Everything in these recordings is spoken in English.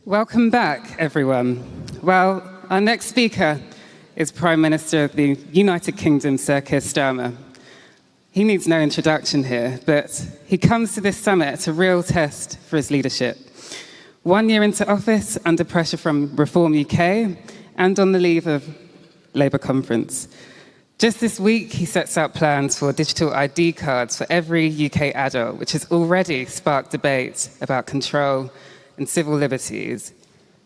Welcome back, everyone. Well, our next speaker is Prime Minister of the United Kingdom, Sir Keir Starmer. He needs no introduction here, but he comes to this summit a real test for his leadership. 1 year into office, under pressure from Reform UK, and on the leave of Labour conference. Just this week, he sets out plans for digital ID cards for every UK adult, which has already sparked debate about control and civil liberties.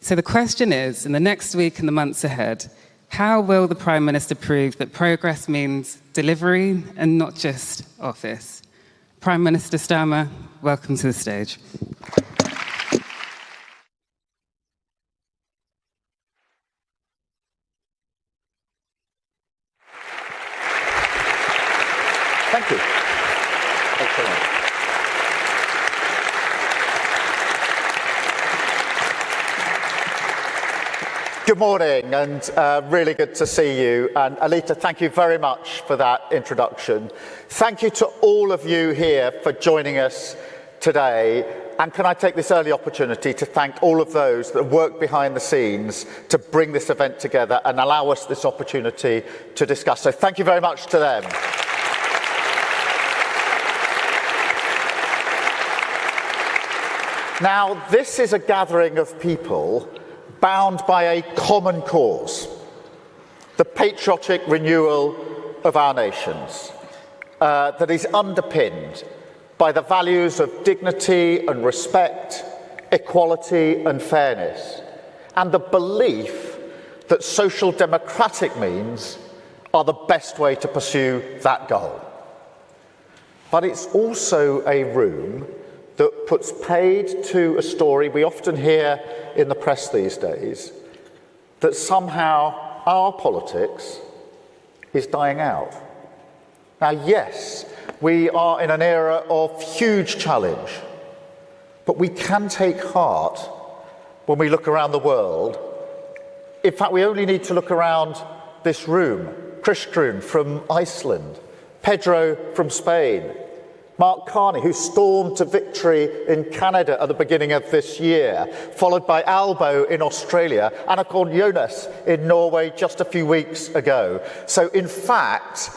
So the question is, in the next week and the months ahead, how will the Prime Minister prove that progress means delivery and not just office? Prime Minister Starmer, welcome to the stage. Thank you. Thanks very much. Good morning, and really good to see you. And Alita, thank you very much for that introduction. Thank you to all of you here for joining us today. And can I take this early opportunity to thank all of those that work behind the scenes to bring this event together and allow us this opportunity to discuss. So thank you very much to them. Now, this is a gathering of people bound by a common cause, the patriotic renewal of our nations, that is underpinned by the values of dignity and respect, equality and fairness, and the belief that social democratic means are the best way to pursue that goal. But it's also a room that puts paid to a story we often hear in the press these days, that somehow our politics is dying out. Now, yes, we are in an era of huge challenge, but we can take heart when we look around the world. In fact, we only need to look around this room. Kristrún from Iceland, Pedro from Spain, Mark Carney, who stormed to victory in Canada at the beginning of this year, followed by Albo in Australia, and of course Jonas in Norway just a few weeks ago. So in fact,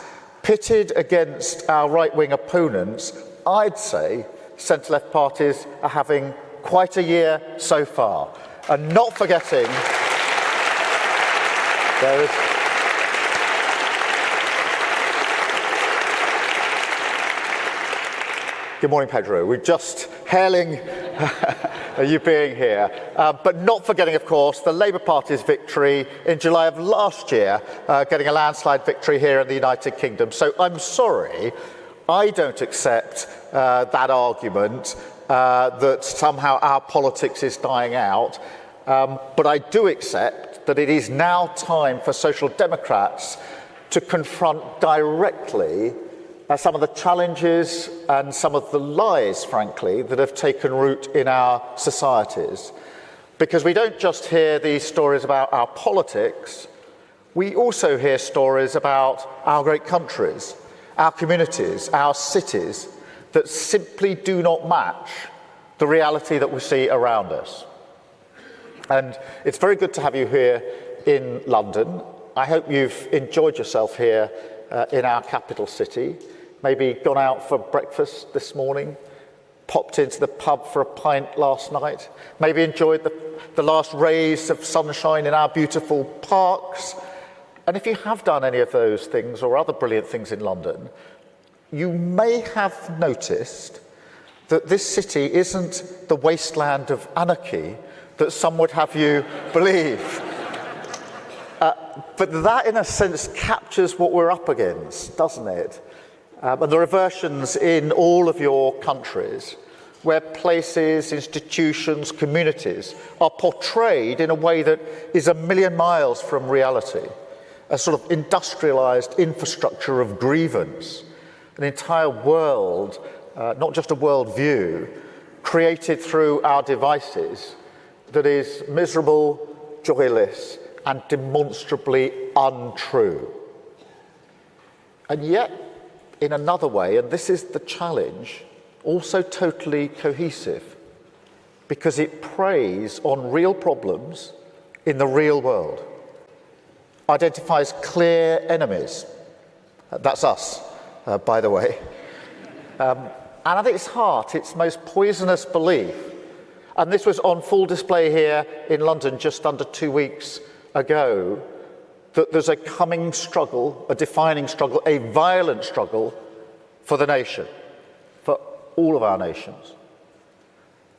pitted against our right-wing opponents, I'd say centre-left parties are having quite a year so far. And not forgetting, there is Good morning, Pedro. We're just hailing you being here. But not forgetting, of course, the Labour Party's victory in July of last year, getting a landslide victory here in the United Kingdom. So I'm sorry, I don't accept that argument that somehow our politics is dying out. But I do accept that it is now time for Social Democrats to confront directly some of the challenges and some of the lies, frankly, that have taken root in our societies. Because we don't just hear these stories about our politics, we also hear stories about our great countries, our communities, our cities, that simply do not match the reality that we see around us. And it's very good to have you here in London. I hope you've enjoyed yourself here in our capital city. Maybe gone out for breakfast this morning, popped into the pub for a pint last night, maybe enjoyed the last rays of sunshine in our beautiful parks. And if you have done any of those things or other brilliant things in London, you may have noticed that this city isn't the wasteland of anarchy that some would have you believe. But that, in a sense, captures what we're up against, doesn't it? And there are versions in all of your countries where places, institutions, communities are portrayed in a way that is a million miles from reality. A sort of industrialized infrastructure of grievance, an entire world, not just a world view, created through our devices that is miserable, joyless, and demonstrably untrue. And yet, in another way, and this is the challenge, also totally cohesive. because it preys on real problems in the real world, identifies clear enemies. That's us, by the way. And at its heart, its most poisonous belief, and this was on full display here in London just under 2 weeks ago, that there's a coming struggle, a defining struggle, a violent struggle for the nation, for all of our nations.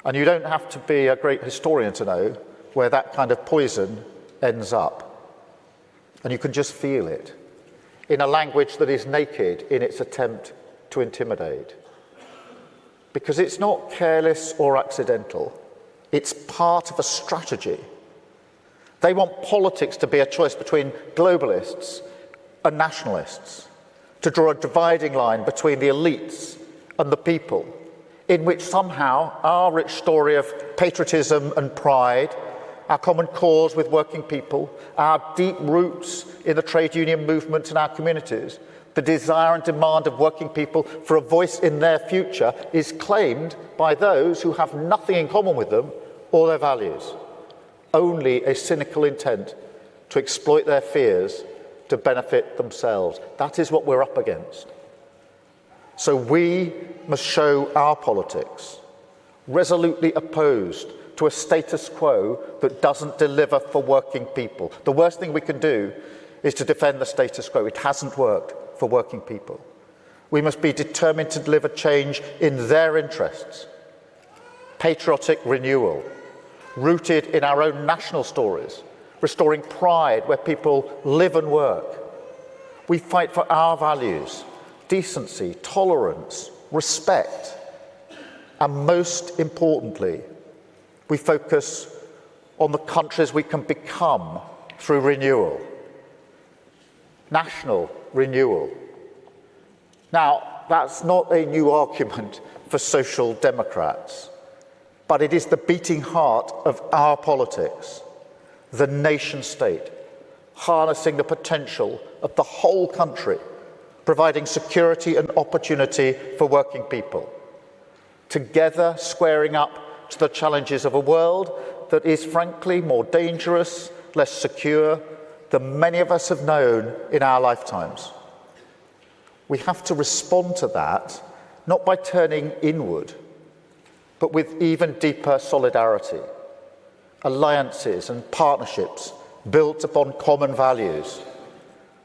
And you don't have to be a great historian to know where that kind of poison ends up. And you can just feel it in a language that is naked in its attempt to intimidate. Because it's not careless or accidental. It's part of a strategy. They want politics to be a choice between globalists and nationalists, to draw a dividing line between the elites and the people, in which somehow our rich story of patriotism and pride, our common cause with working people, our deep roots in the trade union movement in our communities, the desire and demand of working people for a voice in their future is claimed by those who have nothing in common with them or their values. Only a cynical intent to exploit their fears to benefit themselves. That is what we're up against. So we must show our politics resolutely opposed to a status quo that doesn't deliver for working people. The worst thing we can do is to defend the status quo. It hasn't worked for working people. We must be determined to deliver change in their interests. Patriotic renewal, rooted in our own national stories, restoring pride where people live and work. We fight for our values, decency, tolerance, respect, and most importantly, we focus on the countries we can become through renewal. National renewal. Now, that's not a new argument for social democrats, but it is the beating heart of our politics, the nation state, harnessing the potential of the whole country, providing security and opportunity for working people, together squaring up to the challenges of a world that is frankly more dangerous, less secure than many of us have known in our lifetimes. We have to respond to that, not by turning inward, but with even deeper solidarity, alliances and partnerships built upon common values,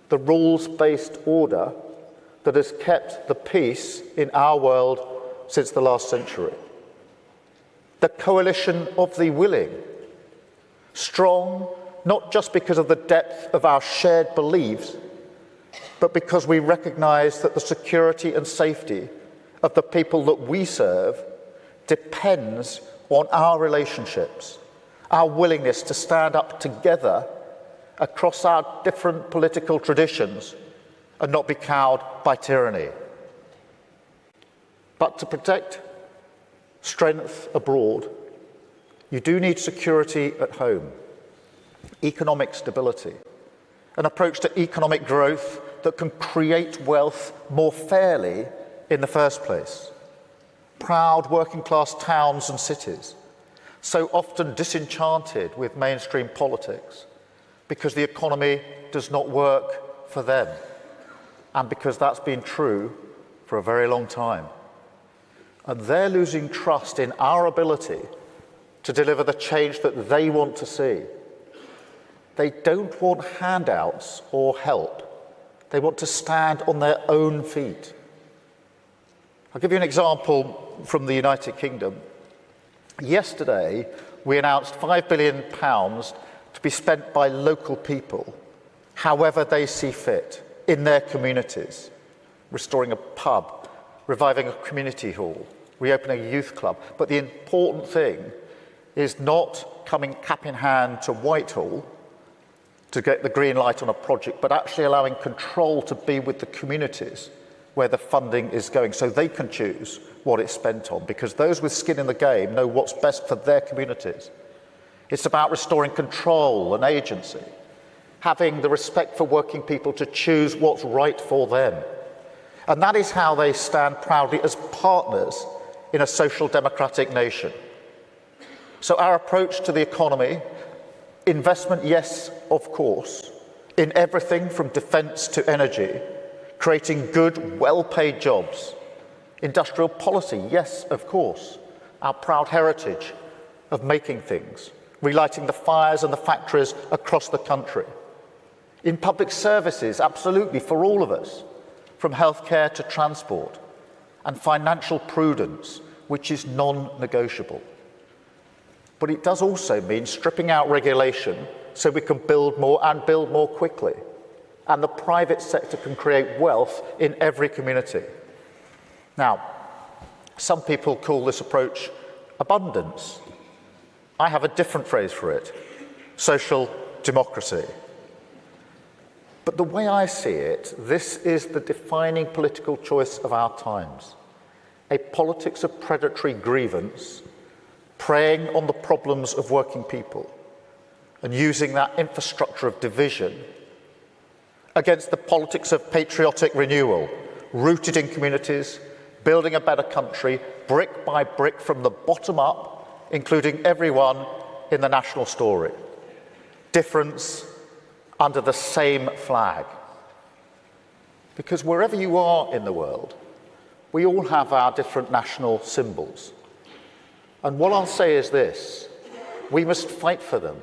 the rules-based order that has kept the peace in our world since the last century. The coalition of the willing, strong not just because of the depth of our shared beliefs, but because we recognise that the security and safety of the people that we serve depends on our relationships, our willingness to stand up together across our different political traditions and not be cowed by tyranny. But to protect strength abroad, you do need security at home, economic stability, an approach to economic growth that can create wealth more fairly in the first place. Proud working-class towns and cities, so often disenchanted with mainstream politics because the economy does not work for them, and because that's been true for a very long time. And they're losing trust in our ability to deliver the change that they want to see. They don't want handouts or help. They want to stand on their own feet. I'll give you an example from the United Kingdom. Yesterday, we announced £5 billion to be spent by local people, however they see fit, in their communities, restoring a pub, reviving a community hall, reopening a youth club. But the important thing is not coming cap in hand to Whitehall to get the green light on a project, but actually allowing control to be with the communities where the funding is going, so they can choose what it's spent on, because those with skin in the game know what's best for their communities. It's about restoring control and agency, having the respect for working people to choose what's right for them. And that is how they stand proudly as partners in a social democratic nation. So our approach to the economy, investment, yes, of course, in everything from defence to energy, creating good, well-paid jobs. Industrial policy, yes, of course, our proud heritage of making things, relighting the fires and the factories across the country. In public services, absolutely, for all of us, from healthcare to transport, and financial prudence, which is non-negotiable. But it does also mean stripping out regulation so we can build more and build more quickly. And the private sector can create wealth in every community. Now, some people call this approach abundance. I have a different phrase for it, social democracy. But the way I see it, this is the defining political choice of our times. A politics of predatory grievance, preying on the problems of working people, and using that infrastructure of division against the politics of patriotic renewal, rooted in communities, building a better country, brick by brick from the bottom up, including everyone in the national story. Difference under the same flag. Because wherever you are in the world, we all have our different national symbols. And what I'll say is this: we must fight for them.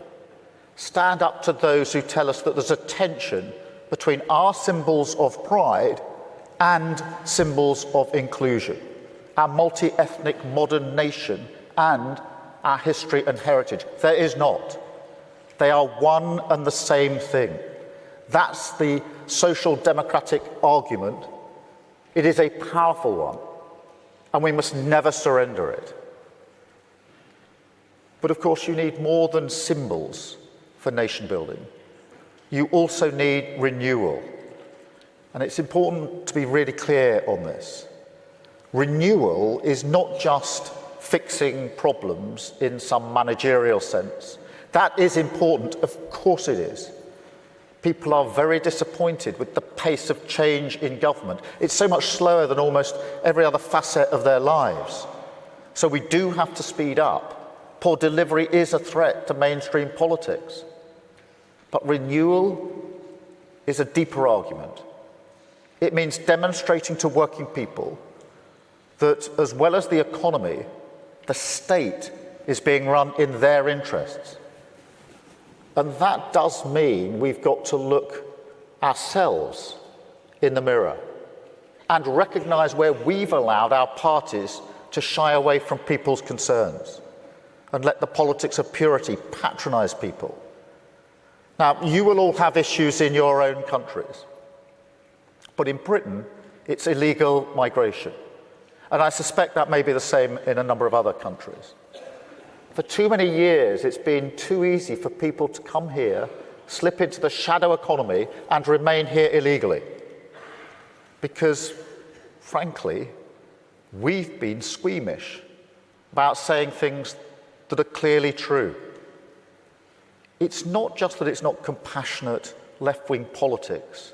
Stand up to those who tell us that there's a tension between our symbols of pride and symbols of inclusion, our multi-ethnic modern nation and our history and heritage. There is not. They are one and the same thing. That's the social democratic argument. It is a powerful one, and we must never surrender it. But of course, you need more than symbols for nation building. You also need renewal. And it's important to be really clear on this. Renewal is not just fixing problems in some managerial sense. That is important, of course it is. People are very disappointed with the pace of change in government. It's so much slower than almost every other facet of their lives. So we do have to speed up. Poor delivery is a threat to mainstream politics. But renewal is a deeper argument. It means demonstrating to working people that, as well as the economy, the state is being run in their interests. And that does mean we've got to look ourselves in the mirror and recognise where we've allowed our parties to shy away from people's concerns and let the politics of purity patronise people. Now, you will all have issues in your own countries, but in Britain, it's illegal migration. And I suspect that may be the same in a number of other countries. For too many years, it's been too easy for people to come here, slip into the shadow economy, and remain here illegally. Because, frankly, we've been squeamish about saying things that are clearly true. It's not just that it's not compassionate left-wing politics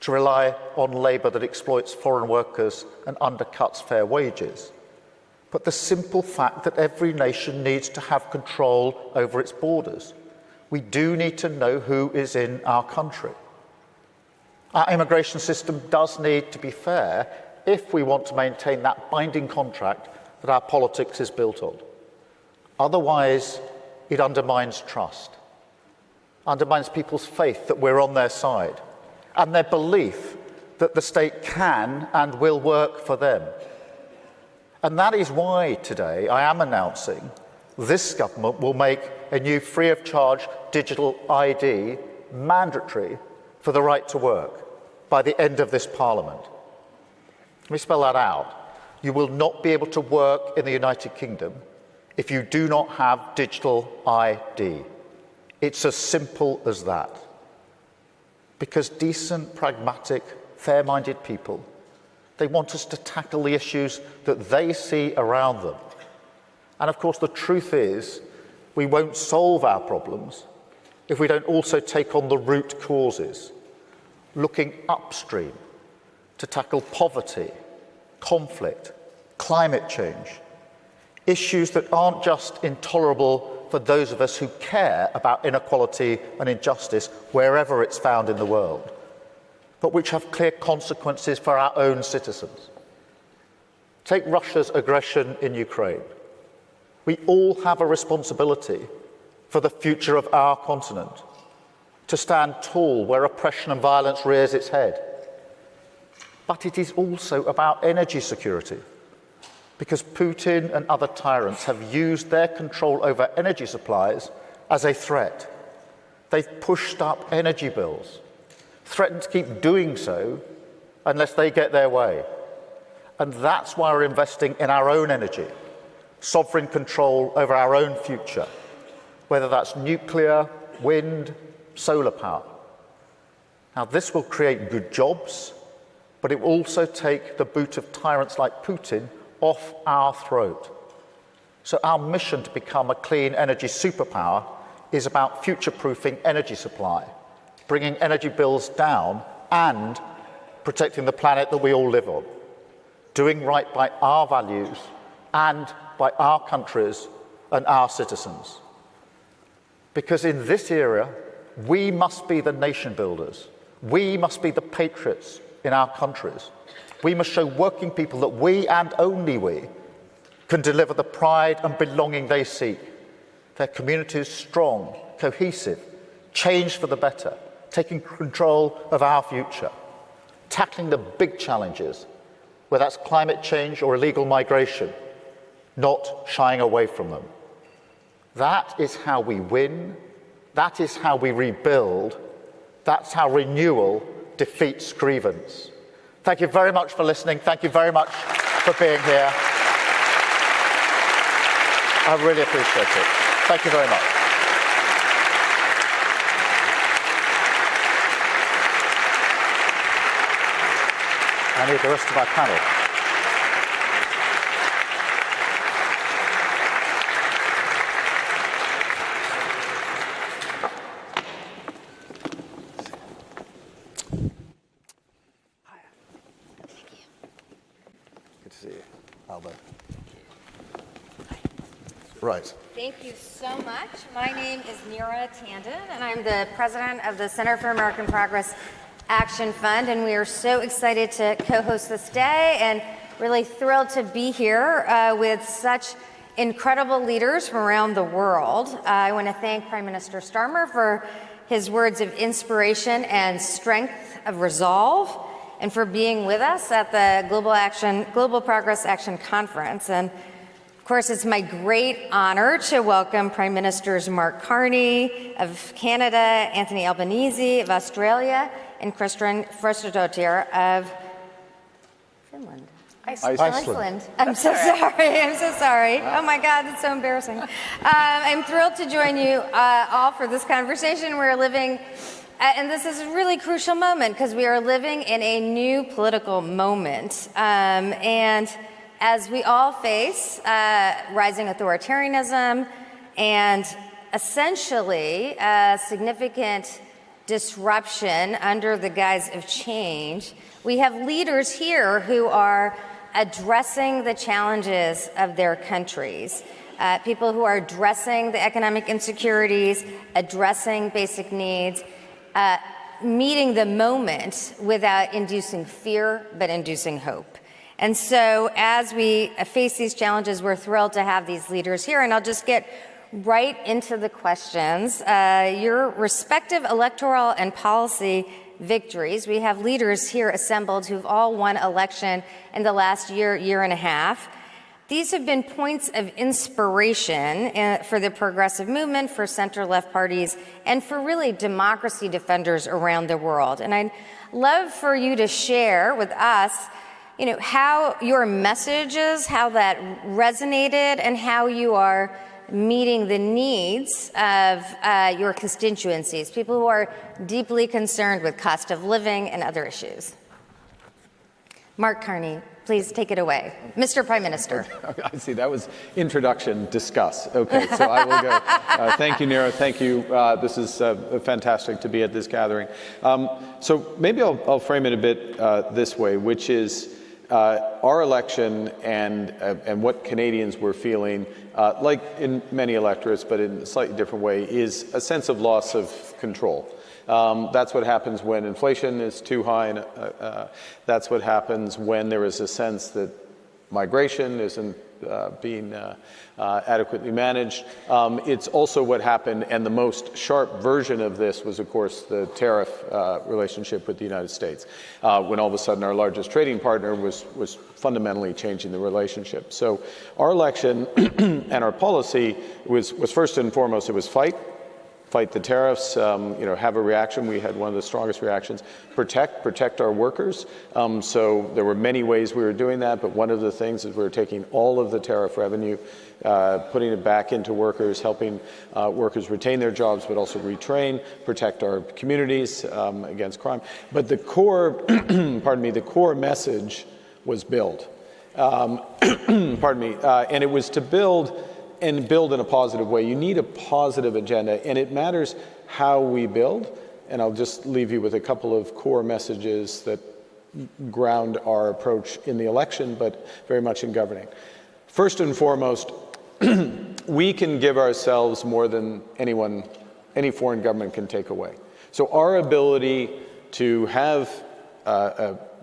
to rely on labour that exploits foreign workers and undercuts fair wages, but the simple fact that every nation needs to have control over its borders. We do need to know who is in our country. Our immigration system does need to be fair if we want to maintain that binding contract that our politics is built on. Otherwise, it undermines trust, undermines people's faith that we're on their side, and their belief that the state can and will work for them. And that is why today I am announcing this government will make a new free-of-charge digital ID mandatory for the right to work by the end of this Parliament. Let me spell that out. You will not be able to work in the United Kingdom if you do not have digital ID. It's as simple as that. Because decent, pragmatic, fair-minded people, they want us to tackle the issues that they see around them. And of course, the truth is, we won't solve our problems if we don't also take on the root causes, looking upstream to tackle poverty, conflict, climate change, Issues that aren't just intolerable for those of us who care about inequality and injustice wherever it's found in the world, but which have clear consequences for our own citizens. Take Russia's aggression in Ukraine. We all have a responsibility for the future of our continent, to stand tall where oppression and violence rears its head. But it is also about energy security, because Putin and other tyrants have used their control over energy supplies as a threat. They've pushed up energy bills, threatened to keep doing so unless they get their way. And that's why we're investing in our own energy, sovereign control over our own future, whether that's nuclear, wind, solar power. Now, this will create good jobs, but it will also take the boot of tyrants like Putin off our throat. So our mission to become a clean energy superpower is about future-proofing energy supply, bringing energy bills down and protecting the planet that we all live on, doing right by our values and by our countries and our citizens. Because in this era, we must be the nation builders. We must be the patriots in our countries. We must show working people that we, and only we, can deliver the pride and belonging they seek. Their communities strong, cohesive, changed for the better, taking control of our future, tackling the big challenges, whether that's climate change or illegal migration, not shying away from them. That is how we win. That is how we rebuild. That's how renewal defeats grievance. Thank you very much for listening. Thank you very much for being here. I really appreciate it. Thank you very much. I need the rest of our panel. Good to see you, Alba. Right. Thank you so much. My name is Neera Tandon, and I'm the president of the Center for American Progress Action Fund, and we are so excited to co-host this day and really thrilled to be here with such incredible leaders from around the world. I want to thank Prime Minister Starmer for his words of inspiration and strength of resolve, and for being with us at the Global Progress Action Conference. And of course, it's my great honor to welcome Prime Ministers Mark Carney of Canada, Anthony Albanese of Australia, and Kristian Frostadottir of Finland. Iceland. I'm so sorry. I'm so sorry. Oh my God, that's so embarrassing. I'm thrilled to join you all for this conversation. We're living, and this is a really crucial moment because we are living in a new political moment. And as we all face rising authoritarianism and essentially significant disruption under the guise of change, we have leaders here who are addressing the challenges of their countries, people who are addressing the economic insecurities, addressing basic needs, meeting the moment without inducing fear, but inducing hope. And so as we face these challenges, we're thrilled to have these leaders here. And I'll just get right into the questions. Your respective electoral and policy victories. We have leaders here assembled who've all won election in the last year and a half. These have been points of inspiration for the progressive movement, for center-left parties, and for really democracy defenders around the world. And I'd love for you to share with us, how your messages, how that resonated, and how you are meeting the needs of your constituencies, people who are deeply concerned with cost of living and other issues. Mark Carney, please take it away. Mr. Prime Minister. I see, that was introduction, discuss. Okay, so I will go. Thank you, Neera. Thank you. This is fantastic to be at this gathering. So maybe I'll frame it a bit this way, which is our election and what Canadians were feeling, like in many electorates, but in a slightly different way, is a sense of loss of control. That's what happens when inflation is too high, and that's what happens when there is a sense that migration isn't being adequately managed. It's also what happened, and the most sharp version of this was, of course, the tariff relationship with the United States, when all of a sudden our largest trading partner was fundamentally changing the relationship. So our election and our policy was first and foremost, it was fight the tariffs, have a reaction. We had one of the strongest reactions. Protect our workers. So there were many ways we were doing that, but one of the things is we were taking all of the tariff revenue, putting it back into workers, helping workers retain their jobs, but also retrain, protect our communities against crime. But the core, the core message was build. And it was to build in a positive way. You need a positive agenda, and it matters how we build. And I'll just leave you with a couple of core messages that ground our approach in the election, but very much in governing. First and foremost, we can give ourselves more than any foreign government can take away. So our ability to have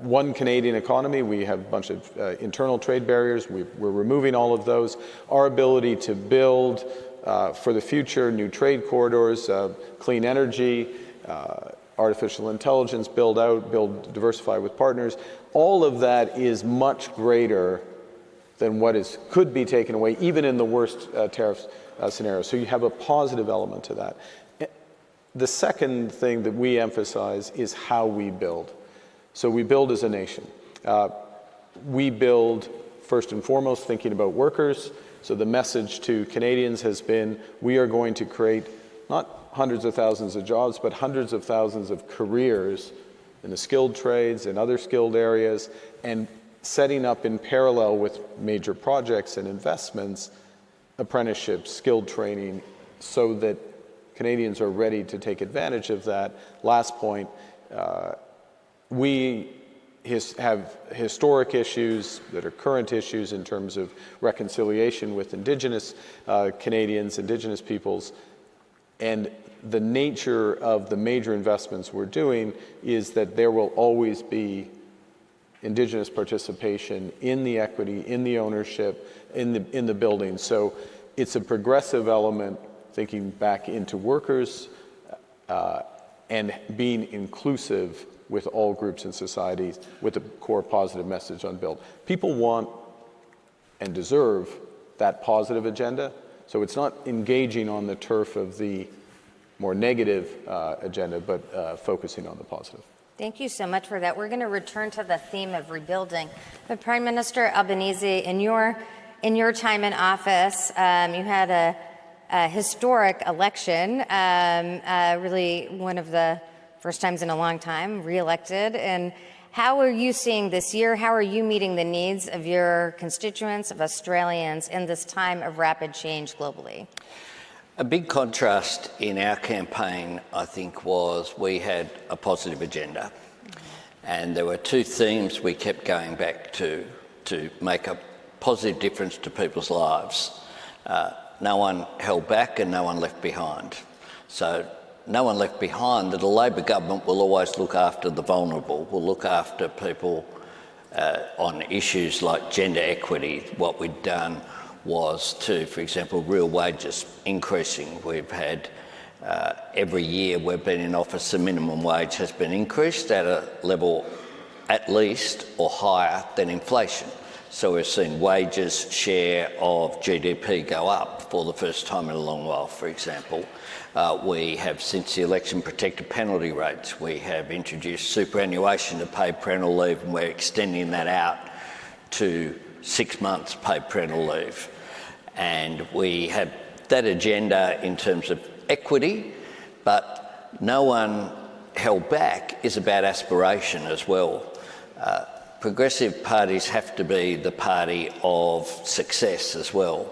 one Canadian economy, we have a bunch of internal trade barriers, we're removing all of those. Our ability to build for the future new trade corridors, clean energy, artificial intelligence, diversify with partners, all of that is much greater than what could be taken away, even in the worst tariff scenario. So you have a positive element to that. The second thing that we emphasize is how we build. So we build as a nation. We build first and foremost thinking about workers. So the message to Canadians has been, we are going to create not hundreds of thousands of jobs, but hundreds of thousands of careers in the skilled trades and other skilled areas, and setting up in parallel with major projects and investments, apprenticeships, skilled training, so that Canadians are ready to take advantage of that. Last point, we have historic issues that are current issues in terms of reconciliation with Indigenous Canadians, Indigenous peoples, and the nature of the major investments we're doing is that there will always be Indigenous participation in the equity, in the ownership, in the building. So it's a progressive element, thinking back into workers and being inclusive with all groups and societies, with a core positive message on build. People want and deserve that positive agenda, so it's not engaging on the turf of the more negative agenda, but focusing on the positive. Thank you so much for that. We're going to return to the theme of rebuilding. But Prime Minister Albanese, in your time in office, you had a historic election, really one of the first times in a long time, re-elected. And how are you seeing this year? How are you meeting the needs of your constituents, of Australians, in this time of rapid change globally? A big contrast in our campaign, I think, was we had a positive agenda. And there were two themes we kept going back to make a positive difference to people's lives. No one held back and no one left behind. So no one left behind, that a Labor government will always look after the vulnerable, will look after people on issues like gender equity. What we'd done was to, for example, real wages increasing. We've had, every year we've been in office, the minimum wage has been increased at a level at least or higher than inflation. So we've seen wages share of GDP go up for the first time in a long while, for example. We have, since the election, protected penalty rates. We have introduced superannuation to paid parental leave, and we're extending that out to 6 months paid parental leave. And we have that agenda in terms of equity, but no one held back is about aspiration as well. Progressive parties have to be the party of success as well.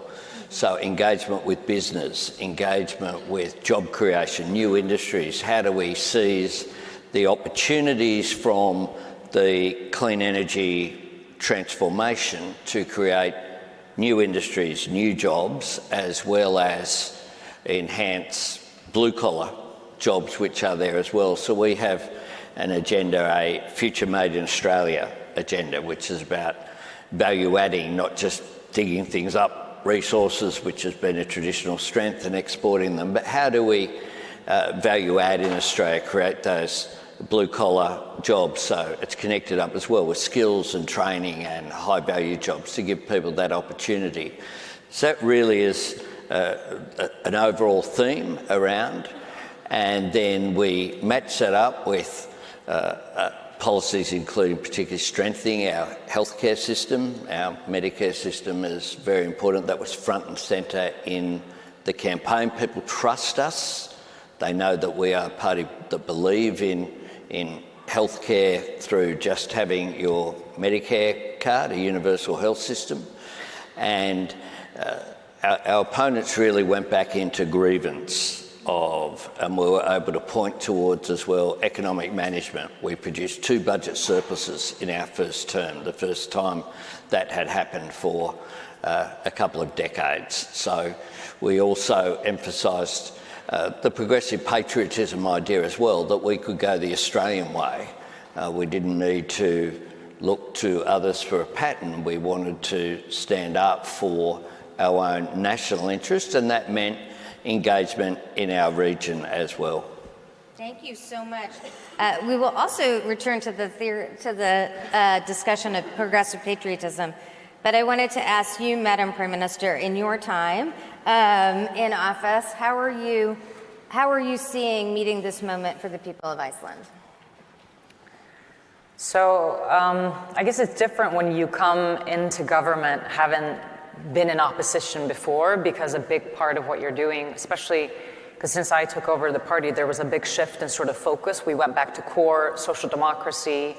So engagement with business, engagement with job creation, new industries. How do we seize the opportunities from the clean energy transformation to create new industries, new jobs, as well as enhance blue-collar jobs which are there as well. So we have an agenda, a Future Made in Australia agenda, which is about value-adding, not just digging things up, resources, which has been a traditional strength, and exporting them, but how do we value-add in Australia, create those blue-collar jobs, so it's connected up as well with skills and training and high-value jobs to give people that opportunity. So that really is an overall theme around, and then we match that up with policies including particularly strengthening our healthcare system. Our Medicare system is very important. That was front and centre in the campaign. People trust us. They know that we are a party that believe in healthcare through just having your Medicare card, a universal health system. And our opponents really went back into grievance and we were able to point towards as well economic management. We produced 2 budget surpluses in our first term, the first time that had happened for a couple of decades. So we also emphasised the progressive patriotism idea as well, that we could go the Australian way. We didn't need to look to others for a pattern. We wanted to stand up for our own national interest, and that meant engagement in our region as well. Thank you so much. We will also return to the discussion of progressive patriotism, but I wanted to ask you, Madam Prime Minister, in your time in office, how are you seeing meeting this moment for the people of Iceland? So I guess it's different when you come into government having been in opposition before, because a big part of what you're doing, especially because since I took over the party, there was a big shift in sort of focus. We went back to core social democracy,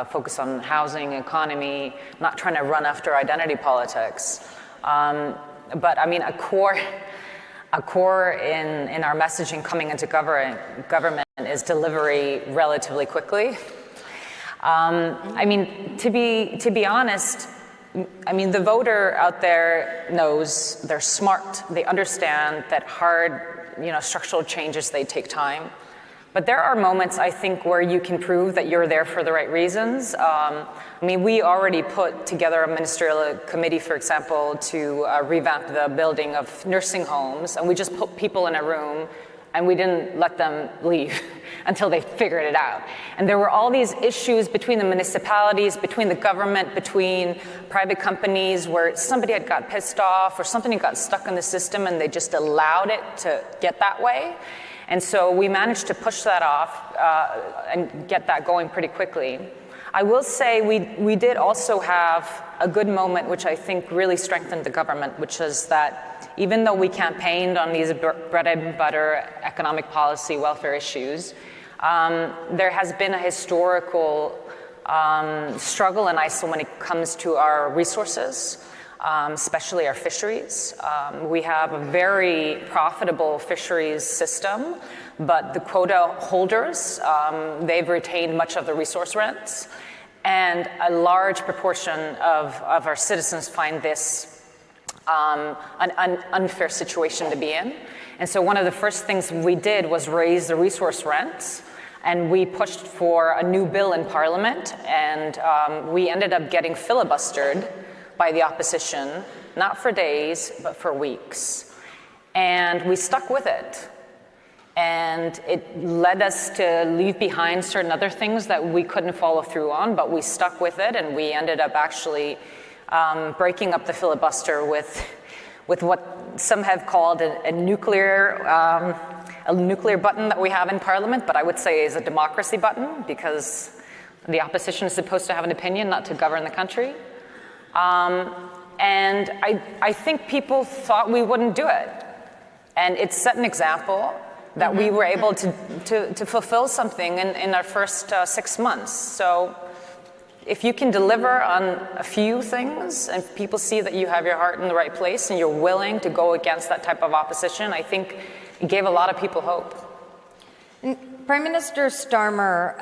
focus on housing, economy, not trying to run after identity politics. But I mean, a core in our messaging coming into government is delivery relatively quickly. I mean, to be honest, I mean, the voter out there knows, they're smart, they understand that hard, structural changes, they take time. But there are moments, I think, where you can prove that you're there for the right reasons. I mean, we already put together a ministerial committee, for example, to revamp the building of nursing homes, and we just put people in a room and we didn't let them leave until they figured it out. And there were all these issues between the municipalities, between the government, between private companies, where somebody had got pissed off or something had got stuck in the system and they just allowed it to get that way. And so we managed to push that off and get that going pretty quickly. I will say we did also have a good moment, which I think really strengthened the government, which is that even though we campaigned on these bread and butter economic policy welfare issues, there has been a historical struggle in Iceland when it comes to our resources, especially our fisheries. We have a very profitable fisheries system, but the quota holders, they've retained much of the resource rents, and a large proportion of our citizens find this an unfair situation to be in. And so one of the first things we did was raise the resource rents, and we pushed for a new bill in Parliament, and we ended up getting filibustered by the opposition, not for days, but for weeks. And we stuck with it. And it led us to leave behind certain other things that we couldn't follow through on, but we stuck with it, and we ended up actually breaking up the filibuster with what some have called a nuclear button that we have in Parliament, but I would say is a democracy button, because the opposition is supposed to have an opinion, not to govern the country. And I think people thought we wouldn't do it. And it set an example that we were able to fulfill something in our first 6 months. So if you can deliver on a few things and people see that you have your heart in the right place and you're willing to go against that type of opposition, I think it gave a lot of people hope. Prime Minister Starmer,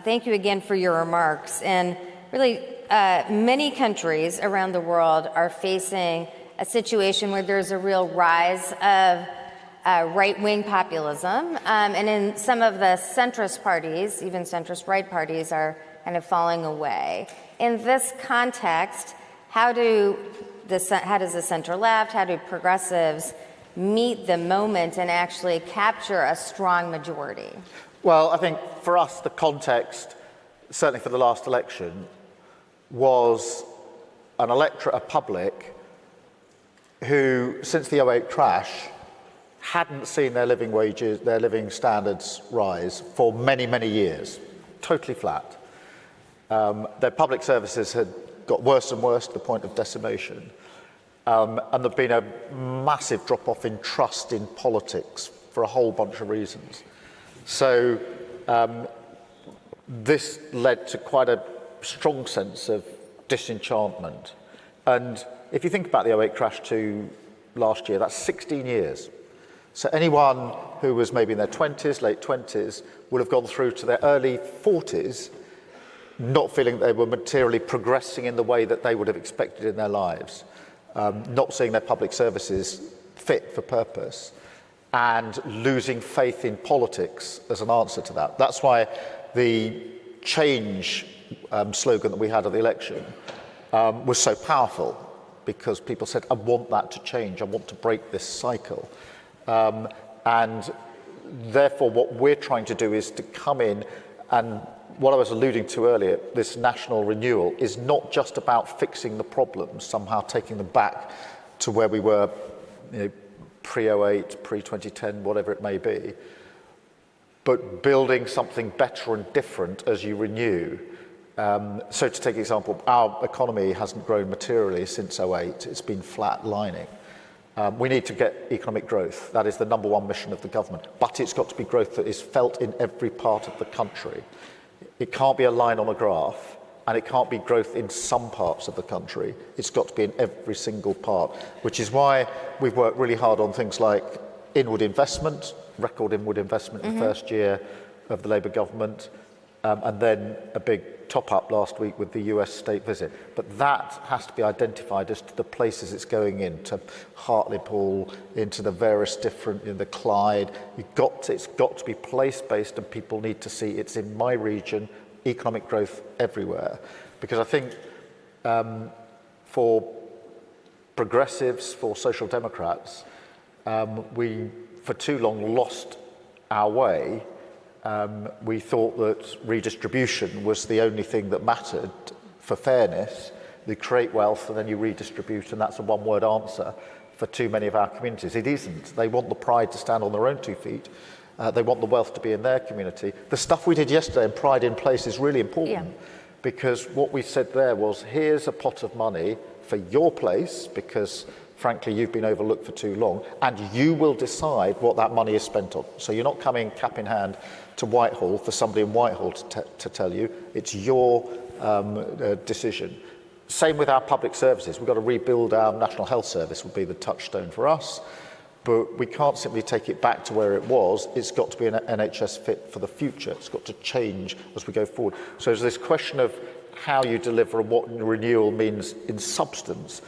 thank you again for your remarks. And really, many countries around the world are facing a situation where there's a real rise of right-wing populism, and in some of the centrist parties, even centrist right parties, are kind of falling away. In this context, how does the center left, how do progressives meet the moment and actually capture a strong majority? Well, I think for us, the context, certainly for the last election, was an electorate, a public, who, since the 2008 crash, hadn't seen their living wages, their living standards rise for many, many years, totally flat. Their public services had got worse and worse to the point of decimation. And there'd been a massive drop-off in trust in politics for a whole bunch of reasons. So this led to quite a strong sense of disenchantment. And if you think about the 2008 crash to last year, that's 16 years. So anyone who was maybe in their 20s, late 20s, would have gone through to their early 40s not feeling they were materially progressing in the way that they would have expected in their lives, not seeing their public services fit for purpose, and losing faith in politics as an answer to that. That's why the change slogan that we had at the election was so powerful, because people said, I want that to change, I want to break this cycle. And therefore what we're trying to do is to come in, and what I was alluding to earlier, this national renewal is not just about fixing the problems, somehow taking them back to where we were, pre-08, pre-2010, whatever it may be, but building something better and different as you renew. So to take an example, our economy hasn't grown materially since 2008, it's been flat-lining. We need to get economic growth. That is the number one mission of the government. But it's got to be growth that is felt in every part of the country. It can't be a line on a graph, and it can't be growth in some parts of the country. It's got to be in every single part, which is why we've worked really hard on things like inward investment, record inward investment in the first year of the Labour government, and then a big top-up last week with the US state visit. But that has to be identified as to the places it's going in, to Hartlepool, into the various different, in the Clyde. It's got to be place-based, and people need to see it's in my region, economic growth everywhere. Because I think for progressives, for social democrats, we for too long lost our way. We thought that redistribution was the only thing that mattered for fairness. You create wealth and then you redistribute, and that's a one-word answer for too many of our communities. It isn't. They want the pride to stand on their own 2 feet. They want the wealth to be in their community. The stuff we did yesterday in Pride in Place is really important, because what we said there was, here's a pot of money for your place, because frankly, you've been overlooked for too long, and you will decide what that money is spent on. So you're not coming cap in hand to Whitehall for somebody in Whitehall to tell you. It's your decision. Same with our public services. We've got to rebuild our National Health Service, would be the touchstone for us. But we can't simply take it back to where it was. It's got to be an NHS fit for the future. It's got to change as we go forward. So there's this question of how you deliver and what renewal means in substance.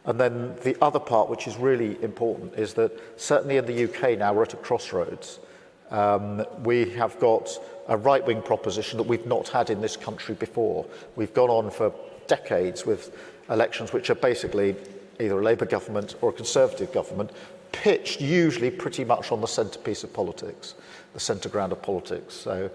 And then the other part, which is really important, is that certainly in the UK now we're at a crossroads. We have got a right-wing proposition that we've not had in this country before. We've gone on for decades with elections which are basically either a Labour government or a Conservative government, pitched usually pretty much on the centrepiece of politics, the centre ground of politics. So,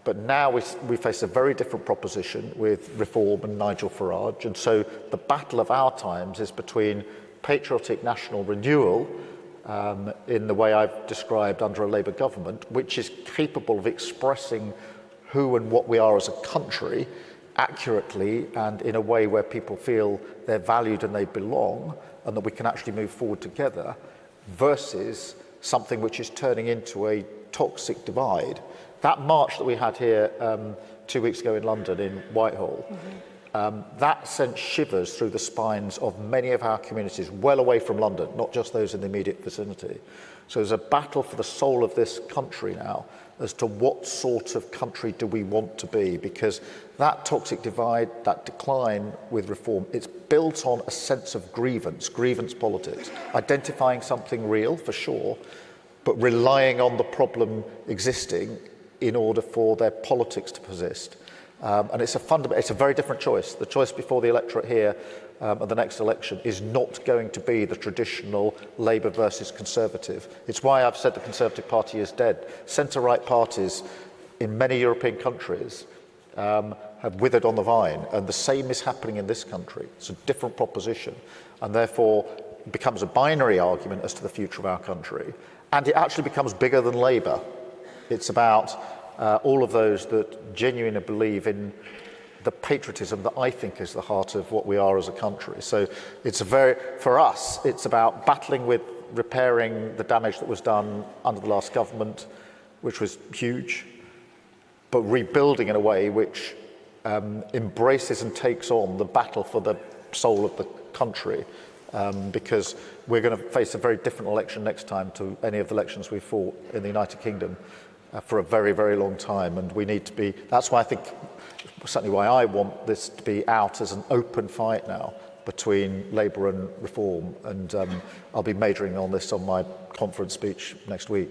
but now we face a very different proposition with Reform and Nigel Farage, and so the battle of our times is between patriotic national renewal in the way I've described under a Labour government, which is capable of expressing who and what we are as a country accurately and in a way where people feel they're valued and they belong, and that we can actually move forward together, versus something which is turning into a toxic divide. That march that we had here 2 weeks ago in London, in Whitehall, that sent shivers through the spines of many of our communities well away from London, not just those in the immediate vicinity. So there's a battle for the soul of this country now as to what sort of country do we want to be, because that toxic divide, that decline with reform, it's built on a sense of grievance politics, identifying something real for sure, but relying on the problem existing in order for their politics to persist. And it's a very different choice. The choice before the electorate here at the next election is not going to be the traditional Labour versus Conservative. It's why I've said the Conservative Party is dead. Centre-right parties in many European countries have withered on the vine, and the same is happening in this country. It's a different proposition, and therefore it becomes a binary argument as to the future of our country, and it actually becomes bigger than Labour. It's about all of those that genuinely believe in the patriotism that I think is the heart of what we are as a country. So for us, it's about battling with repairing the damage that was done under the last government, which was huge, but rebuilding in a way which embraces and takes on the battle for the soul of the country, because we're going to face a very different election next time to any of the elections we fought in the United Kingdom for a very, very long time, and we need to be, that's why I think, certainly why I want this to be out as an open fight now between Labour and Reform, and I'll be majoring on this on my conference speech next week.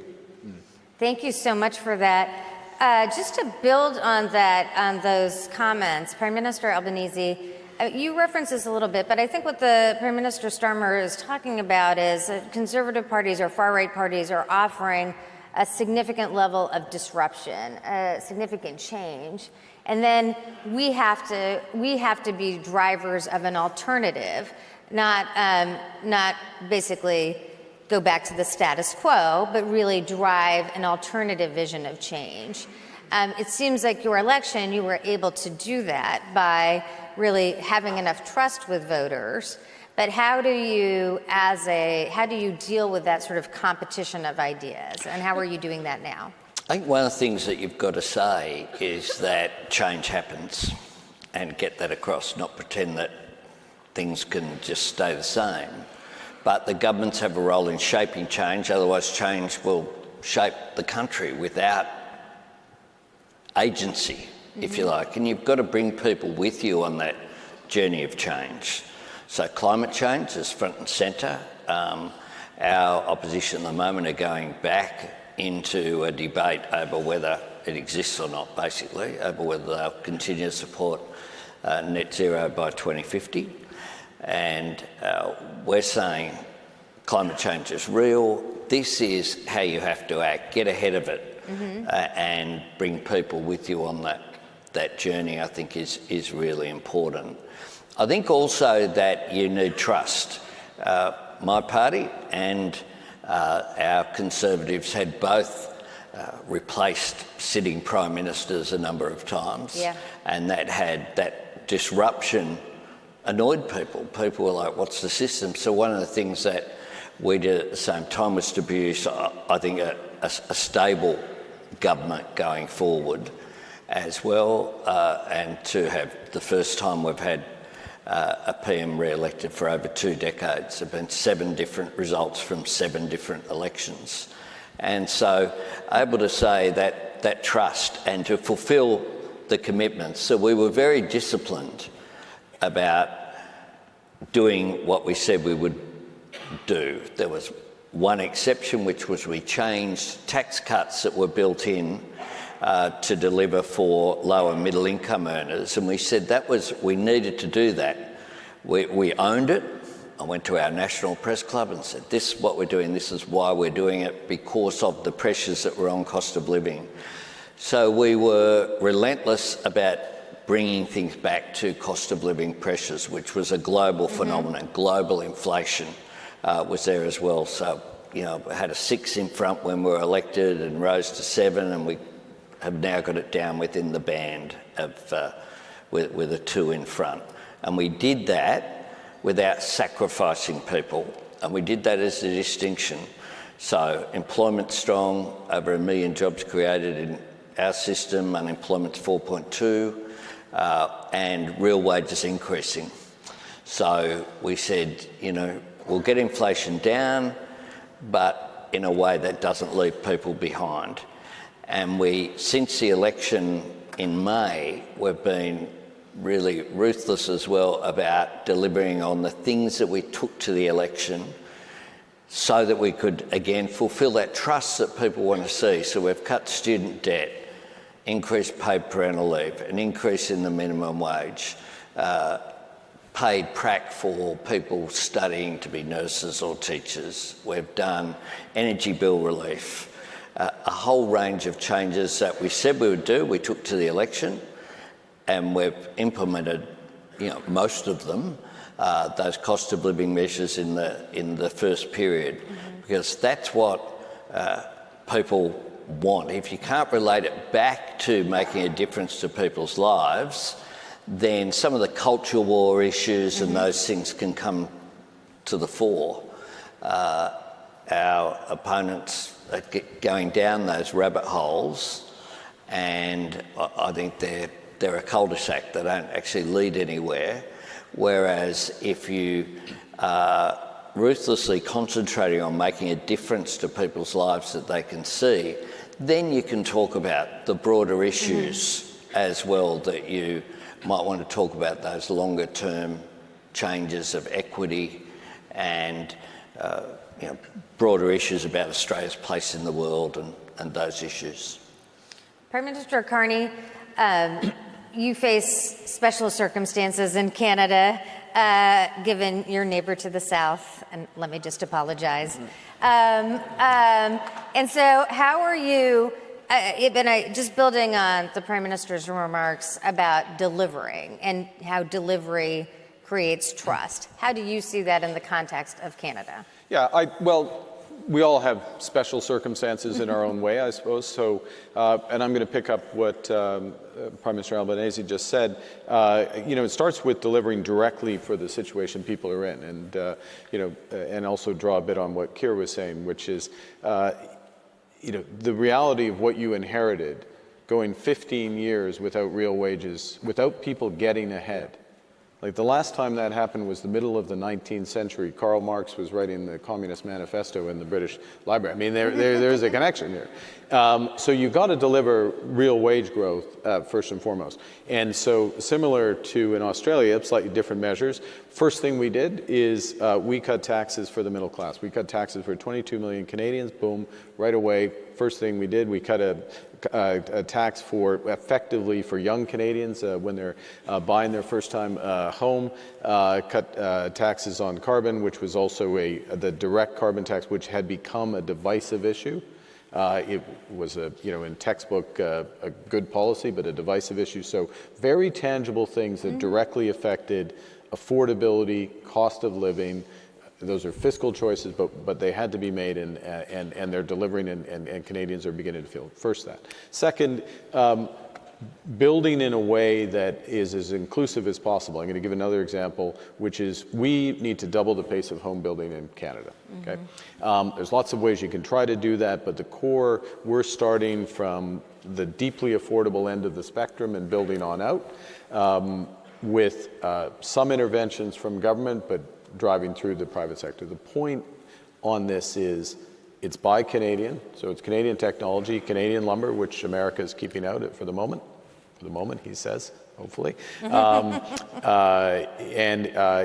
Thank you so much for that. Just to build on that, on those comments, Prime Minister Albanese, you referenced this a little bit, but I think what the Prime Minister Starmer is talking about is that conservative parties or far-right parties are offering a significant level of disruption, a significant change, and then we have to be drivers of an alternative, not basically go back to the status quo, but really drive an alternative vision of change. It seems like your election, you were able to do that by really having enough trust with voters. But how do you deal with that sort of competition of ideas, and how are you doing that now? I think one of the things that you've got to say is that change happens, and get that across, not pretend that things can just stay the same. But the governments have a role in shaping change, otherwise change will shape the country without agency, if you like. And you've got to bring people with you on that journey of change. So climate change is front and centre. Our opposition at the moment are going back into a debate over whether it exists or not, basically, over whether they'll continue to support net zero by 2050. And we're saying climate change is real. This is how you have to act. Get ahead of it and bring people with you on that journey, I think is really important. I think also that you need trust. My party and our Conservatives had both replaced sitting Prime Ministers a number of times, and that disruption annoyed people. People were like, what's the system? So one of the things that we did at the same time was to produce, I think, a stable government going forward as well, and to have the first time we've had a PM re-elected for over 2 decades. There have been 7 different results from 7 different elections. And so able to say that trust and to fulfil the commitments. So we were very disciplined about doing what we said we would do. There was one exception, which was we changed tax cuts that were built in to deliver for lower middle income earners, and we said we needed to do that. We owned it. I went to our National Press Club and said, this is what we're doing, this is why we're doing it, because of the pressures that were on cost of living. So we were relentless about bringing things back to cost of living pressures, which was a global phenomenon. Global inflation was there as well. So, we had a 6 in front when we were elected and rose to 7, and we have now got it down within the band of with a 2 in front. And we did that without sacrificing people, and we did that as a distinction. So employment strong, over 1 million jobs created in our system, unemployment's 4.2, and real wages increasing. So we said, we'll get inflation down, but in a way that doesn't leave people behind. And since the election in May, we've been really ruthless as well about delivering on the things that we took to the election so that we could, again, fulfil that trust that people want to see. So we've cut student debt, increased paid parental leave, an increase in the minimum wage, paid prac for people studying to be nurses or teachers. We've done energy bill relief, a whole range of changes that we said we would do, we took to the election, and we've implemented, most of them, those cost of living measures in the first period, because that's what people want. If you can't relate it back to making a difference to people's lives, then some of the culture war issues and those things can come to the fore. Our opponents are going down those rabbit holes, and I think they're a cul-de-sac. They don't actually lead anywhere. Whereas if you are ruthlessly concentrating on making a difference to people's lives that they can see, then you can talk about the broader issues as well, that you might want to talk about, those longer term changes of equity and broader issues about Australia's place in the world and those issues. Prime Minister Carney, you face special circumstances in Canada, given your neighbour to the south, and let me just apologize. And so how are you, just building on the Prime Minister's remarks about delivering and how delivery creates trust, how do you see that in the context of Canada? Yeah, we all have special circumstances in our own way, I suppose. So, and I'm going to pick up what Prime Minister Albanese just said. It starts with delivering directly for the situation people are in, and and also draw a bit on what Keir was saying, which is, the reality of what you inherited, going 15 years without real wages, without people getting ahead. Like, the last time that happened was the middle of the 19th century. Karl Marx was writing the Communist Manifesto in the British Library. I mean, there's a connection here. So you've got to deliver real wage growth first and foremost. And so, similar to in Australia, slightly different measures. First thing we did is we cut taxes for the middle class. We cut taxes for 22 million Canadians. Boom, right away. First thing we did, we cut a tax effectively for young Canadians when they're buying their first time home, cut taxes on carbon, which was also the direct carbon tax, which had become a divisive issue. It was in textbook a good policy, but a divisive issue. So very tangible things that directly affected affordability, cost of living. Those are fiscal choices, but they had to be made, and they're delivering, and Canadians are beginning to feel first that. Second, building in a way that is as inclusive as possible. I'm going to give another example, which is we need to double the pace of home building in Canada. Okay, there's lots of ways you can try to do that, but the core, we're starting from the deeply affordable end of the spectrum and building on out, with some interventions from government, but driving through the private sector. The point on this is it's by Canadian, so it's Canadian technology, Canadian lumber, which America is keeping out for the moment, he says, hopefully, and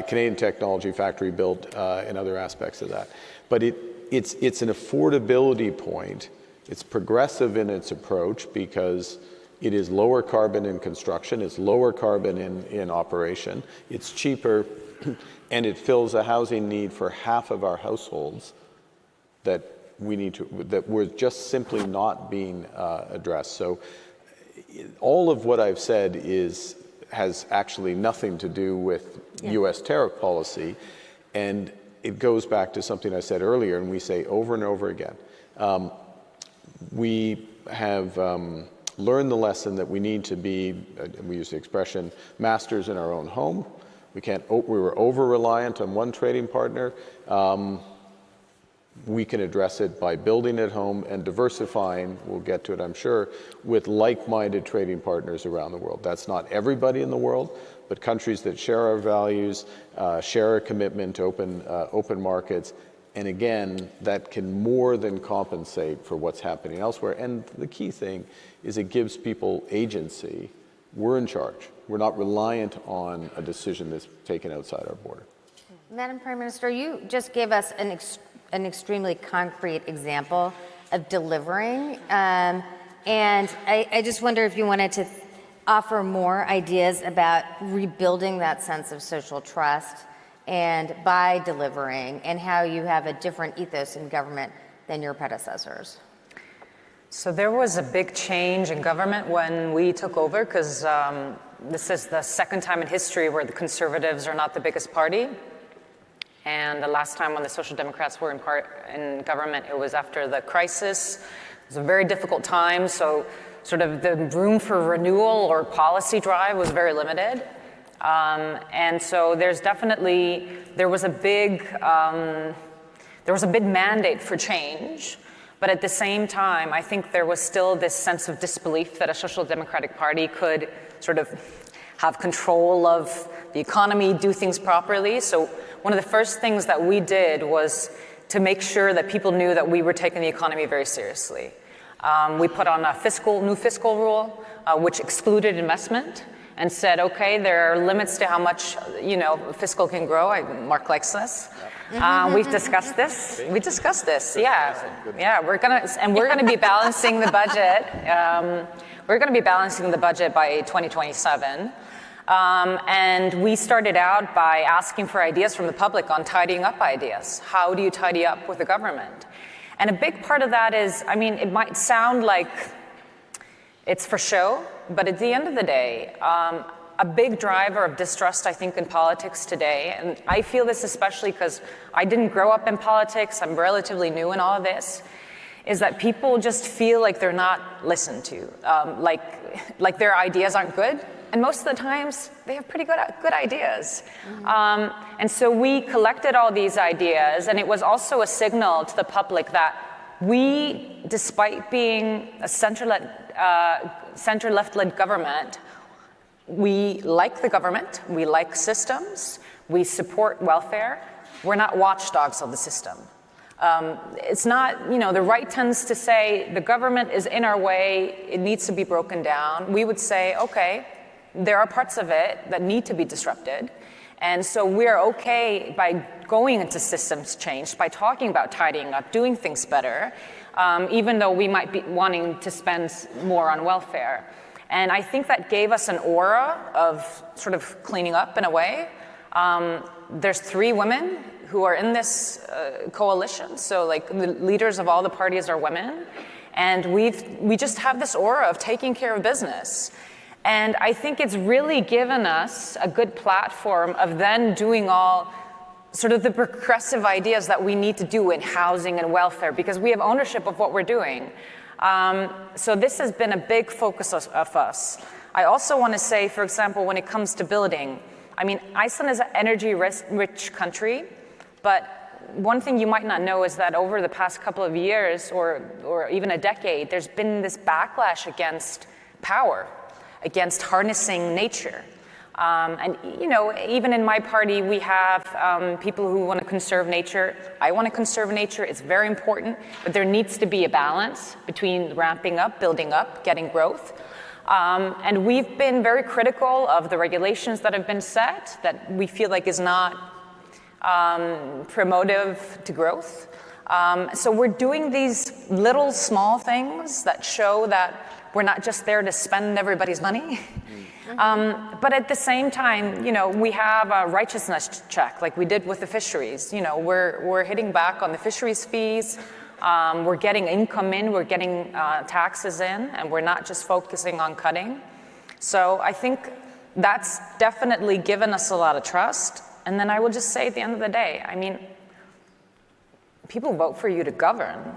Canadian technology, factory built, and other aspects of that. But it's an affordability point. It's progressive in its approach because it is lower carbon in construction, it's lower carbon in operation, it's cheaper, and it fills a housing need for half of our households that we're just simply not being addressed. So all of what I've said has actually nothing to do with U.S. tariff policy, and it goes back to something I said earlier, and we say over and over again. We have learned the lesson that we need to be, we use the expression, masters in our own home. We were over-reliant on one trading partner. We can address it by building at home and diversifying, we'll get to it I'm sure, with like-minded trading partners around the world. That's not everybody in the world, but countries that share our values, share a commitment to open markets, and again, that can more than compensate for what's happening elsewhere. And the key thing is it gives people agency. We're in charge. We're not reliant on a decision that's taken outside our border. Madam Prime Minister, you just gave us an extremely concrete example of delivering. And I just wonder if you wanted to offer more ideas about rebuilding that sense of social trust and by delivering, and how you have a different ethos in government than your predecessors. So there was a big change in government when we took over, because this is the second time in history where the Conservatives are not the biggest party. And the last time when the Social Democrats were in government, it was after the crisis. It was a very difficult time, so sort of the room for renewal or policy drive was very limited. And so there was a big mandate for change, but at the same time, I think there was still this sense of disbelief that a Social Democratic Party could sort of have control of the economy, do things properly. So one of the first things that we did was to make sure that people knew that we were taking the economy very seriously. We put on a new fiscal rule, which excluded investment, and said, okay, there are limits to how much, fiscal can grow. Mark likes this. We've discussed this. We discussed this. Yeah. We're gonna be balancing the budget. We're gonna be balancing the budget by 2027. And we started out by asking for ideas from the public on tidying up ideas. How do you tidy up with the government? And a big part of that is, it might sound like it's for show, but at the end of the day, a big driver of distrust, I think, in politics today, and I feel this especially because I didn't grow up in politics, I'm relatively new in all of this, is that people just feel like they're not listened to, like their ideas aren't good. And most of the times, they have pretty good ideas. And so we collected all these ideas, and it was also a signal to the public that we, despite being a center-left-led government, we like the government, we like systems, we support welfare. We're not watchdogs of the system. It's not, the right tends to say the government is in our way, it needs to be broken down. We would say, okay, there are parts of it that need to be disrupted. And so we're okay by going into systems change, by talking about tidying up, doing things better, even though we might be wanting to spend more on welfare. And I think that gave us an aura of sort of cleaning up in a way. There's 3 women who are in this coalition. So like the leaders of all the parties are women. And we just have this aura of taking care of business. And I think it's really given us a good platform of then doing all sort of the progressive ideas that we need to do in housing and welfare, because we have ownership of what we're doing. So this has been a big focus of us. I also want to say, for example, when it comes to building, Iceland is an energy-rich country, but one thing you might not know is that over the past couple of years or even a decade, there's been this backlash against power, against harnessing nature. And even in my party, we have people who want to conserve nature. I want to conserve nature. It's very important, but there needs to be a balance between ramping up, building up, getting growth. And we've been very critical of the regulations that have been set that we feel like is not promotive to growth. So we're doing these little small things that show that we're not just there to spend everybody's money. But at the same time, we have a righteousness check like we did with the fisheries. We're hitting back on the fisheries fees. We're getting income in, we're getting taxes in, and we're not just focusing on cutting. So I think that's definitely given us a lot of trust. And then I will just say at the end of the day, people vote for you to govern,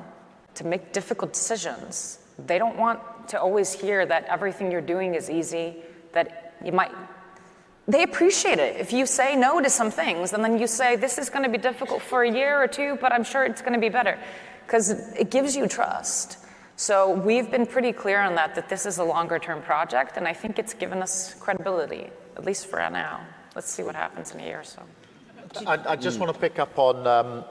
to make difficult decisions. They don't want to always hear that everything you're doing is easy, that you might they appreciate it. If you say no to some things and then you say, this is going to be difficult for a year or two, but I'm sure it's going to be better, because it gives you trust. So we've been pretty clear on that this is a longer term project, and I think it's given us credibility, at least for now. Let's see what happens in a year or so. I just want to pick up on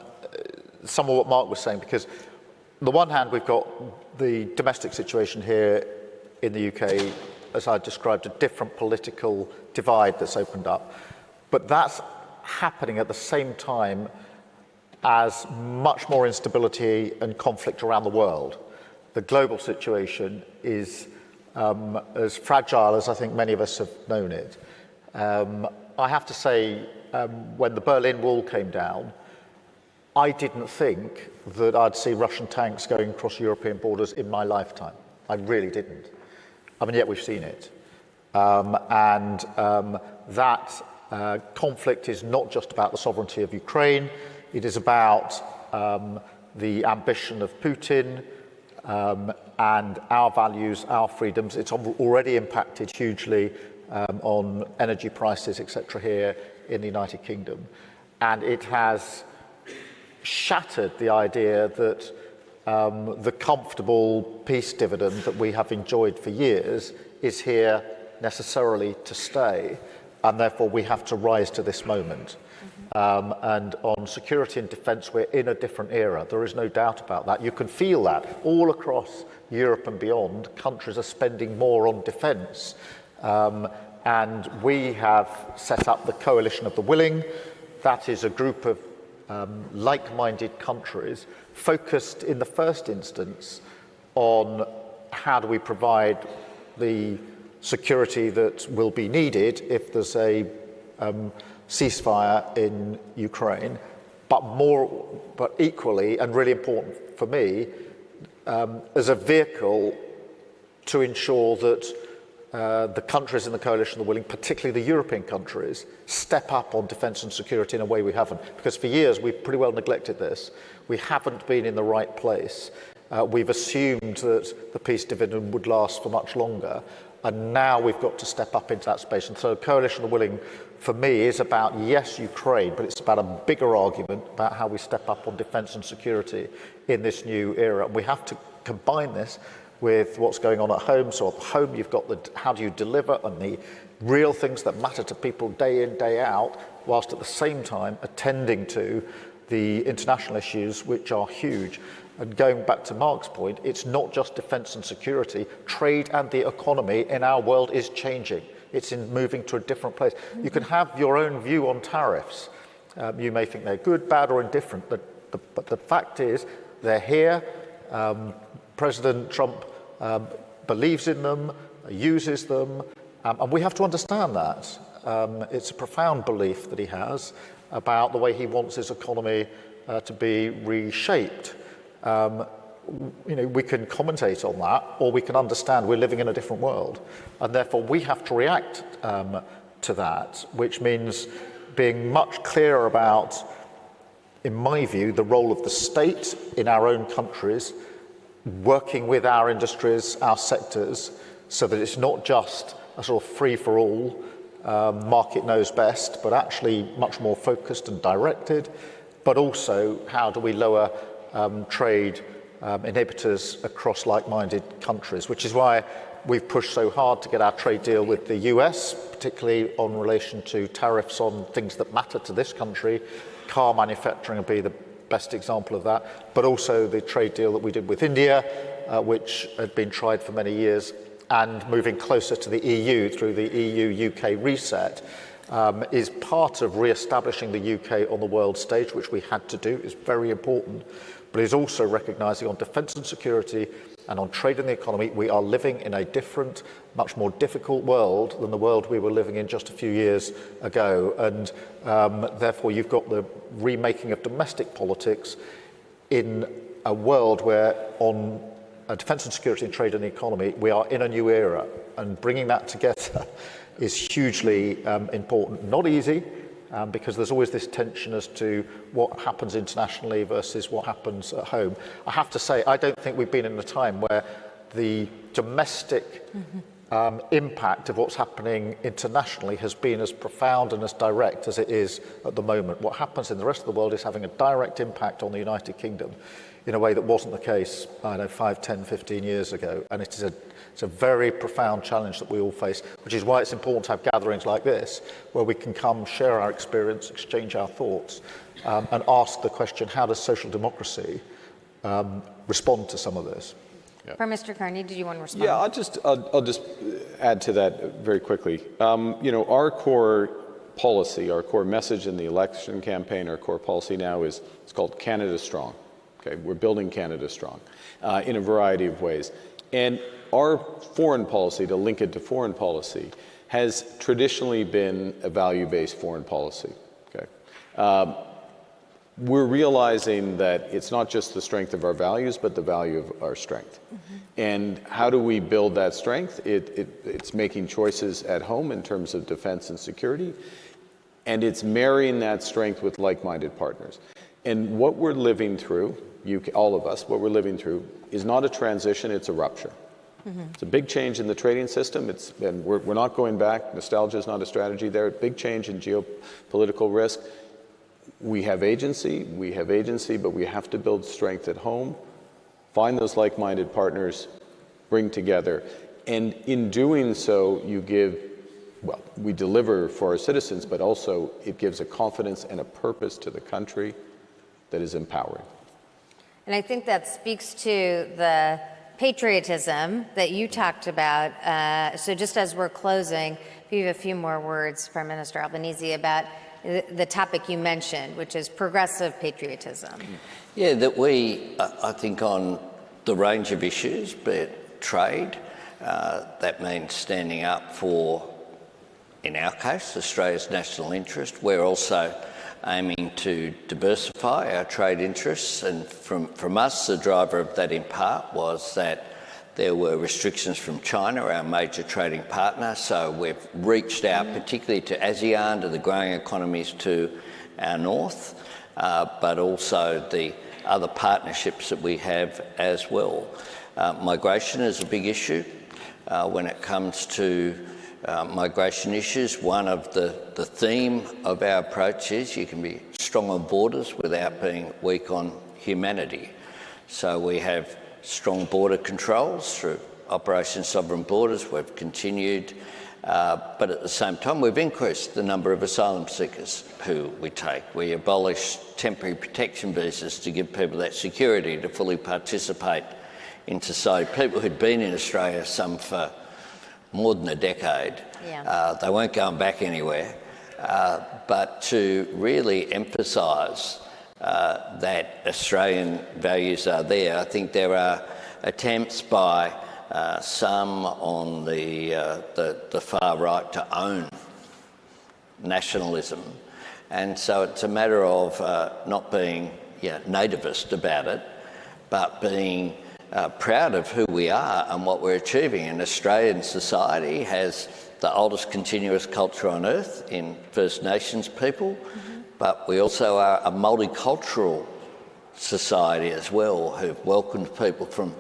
some of what Mark was saying, because on the one hand, we've got the domestic situation here in the UK, as I described, a different political divide that's opened up. But that's happening at the same time as much more instability and conflict around the world. The global situation is as fragile as I think many of us have known it. I have to say, when the Berlin Wall came down, I didn't think that I'd see Russian tanks going across European borders in my lifetime. I really didn't. I mean, yet we've seen it. That conflict is not just about the sovereignty of Ukraine. It is about the ambition of Putin and our values, our freedoms. It's already impacted hugely on energy prices, etc., here in the United Kingdom. And it has shattered the idea that the comfortable peace dividend that we have enjoyed for years is here necessarily to stay, and therefore we have to rise to this moment. And on security and defence, we're in a different era. There is no doubt about that. You can feel that all across Europe and beyond. Countries are spending more on defence. And we have set up the Coalition of the Willing. That is a group of like-minded countries focused in the first instance on how do we provide the security that will be needed if there's a ceasefire in Ukraine, but equally, and really important for me, as a vehicle to ensure that the countries in the Coalition of the Willing, particularly the European countries, step up on defence and security in a way we haven't. Because for years we've pretty well neglected this. We haven't been in the right place. We've assumed that the peace dividend would last for much longer. And now we've got to step up into that space. And so Coalition of the Willing, for me, is about, yes, Ukraine, but it's about a bigger argument about how we step up on defence and security in this new era. And we have to combine this with what's going on at home. So at home, you've got the how do you deliver on the real things that matter to people day in, day out, whilst at the same time attending to the international issues, which are huge. And going back to Mark's point, it's not just defence and security. Trade and the economy in our world is changing. It's moving to a different place. You can have your own view on tariffs. You may think they're good, bad, or indifferent, but the fact is they're here. President Trump believes in them, uses them, and we have to understand that. It's a profound belief that he has about the way he wants his economy to be reshaped. We can commentate on that, or we can understand we're living in a different world, and therefore we have to react to that, which means being much clearer about, in my view, the role of the state in our own countries, working with our industries, our sectors, so that it's not just a sort of free-for-all, market knows best, but actually much more focused and directed, but also how do we lower trade inhibitors across like-minded countries, which is why we've pushed so hard to get our trade deal with the US, particularly on relation to tariffs on things that matter to this country. Car manufacturing would be the best example of that, but also the trade deal that we did with India, which had been tried for many years, and moving closer to the EU through the EU-UK reset, is part of re-establishing the UK on the world stage, which we had to do. It's very important, but is also recognising on defence and security and on trade and the economy, we are living in a different, much more difficult world than the world we were living in just a few years ago. And therefore, you've got the remaking of domestic politics in a world where on defence and security and trade and the economy, we are in a new era. And bringing that together is hugely important. Not easy, because there's always this tension as to what happens internationally versus what happens at home. I have to say, I don't think we've been in a time where the domestic impact of what's happening internationally has been as profound and as direct as it is at the moment. What happens in the rest of the world is having a direct impact on the United Kingdom in a way that wasn't the case, 5, 10, 15 years ago. And it's a very profound challenge that we all face, which is why it's important to have gatherings like this, where we can come, share our experience, exchange our thoughts, and ask the question, how does social democracy respond to some of this? Prime Minister Carney, did you want to respond? Yeah, I'll just add to that very quickly. Our core policy, our core message in the election campaign, our core policy now it's called Canada Strong. Okay, we're building Canada strong in a variety of ways. And our foreign policy, to link it to foreign policy, has traditionally been a value-based foreign policy. Okay. We're realizing that it's not just the strength of our values, but the value of our strength. Mm-hmm. And how do we build that strength? It's making choices at home in terms of defense and security, and it's marrying that strength with like-minded partners. And what we're living through, all of us, what we're living through is not a transition, it's a rupture. Mm-hmm. It's a big change in the trading system, and we're not going back. Nostalgia is not a strategy there. Big change in geopolitical risk. We have agency, but we have to build strength at home, find those like-minded partners, bring together. And in doing so, we deliver for our citizens, but also it gives a confidence and a purpose to the country that is empowering. And I think that speaks to the patriotism that you talked about. So just as we're closing, if you have a few more words, Prime Minister Albanese, about the topic you mentioned, which is progressive patriotism. Yeah, that I think on the range of issues, be it trade, that means standing up for, in our case, Australia's national interest. We're also aiming to diversify our trade interests, and from us, the driver of that in part was that there were restrictions from China, our major trading partner, so we've reached out particularly to ASEAN, to the growing economies to our north, but also the other partnerships that we have as well. Migration is a big issue. When it comes to migration issues, one of the theme of our approach is you can be strong on borders without being weak on humanity. So we have strong border controls through Operation Sovereign Borders. We've continued, but at the same time we've increased the number of asylum seekers who we take. We abolished temporary protection visas to give people that security to fully participate in society. People who'd been in Australia, some for more than a decade, they weren't going back anywhere, but to really emphasise that Australian values are there. I think there are attempts by some on the far right to own nationalism, and so it's a matter of not being nativist about it, but being proud of who we are and what we're achieving. And Australian society has the oldest continuous culture on earth in First Nations people. Mm-hmm. But we also are a multicultural society as well, who've welcomed people from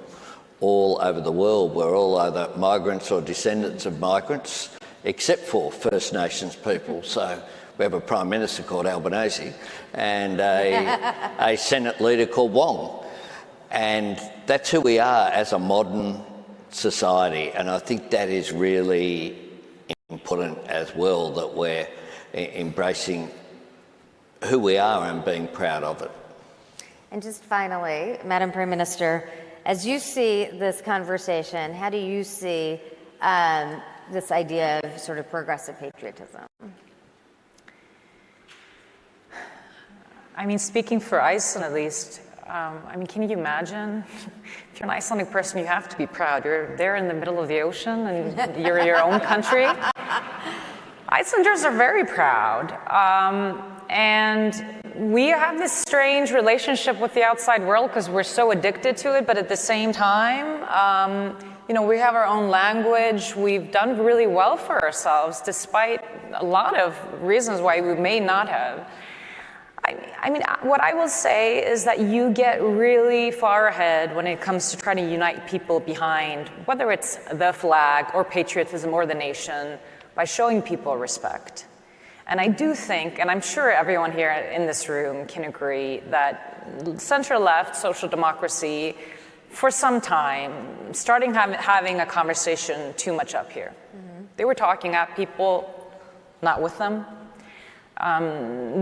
all over the world. We're all either migrants or descendants of migrants, except for First Nations people. So we have a Prime Minister called Albanese and a Senate leader called Wong. And that's who we are as a modern society. And I think that is really important as well, that we're embracing who we are and being proud of it. And just finally, Madam Prime Minister, as you see this conversation, how do you see this idea of sort of progressive patriotism? I mean, speaking for Iceland at least, can you imagine? If you're an Icelandic person, you have to be proud. You're there in the middle of the ocean and you're your own country. Icelanders are very proud. And we have this strange relationship with the outside world because we're so addicted to it, but at the same time, we have our own language. We've done really well for ourselves, despite a lot of reasons why we may not have. I mean, what I will say is that you get really far ahead when it comes to trying to unite people behind, whether it's the flag or patriotism or the nation, by showing people respect. And I do think, and I'm sure everyone here in this room can agree, that center-left social democracy, for some time, starting having a conversation too much up here. They were talking at people, not with them.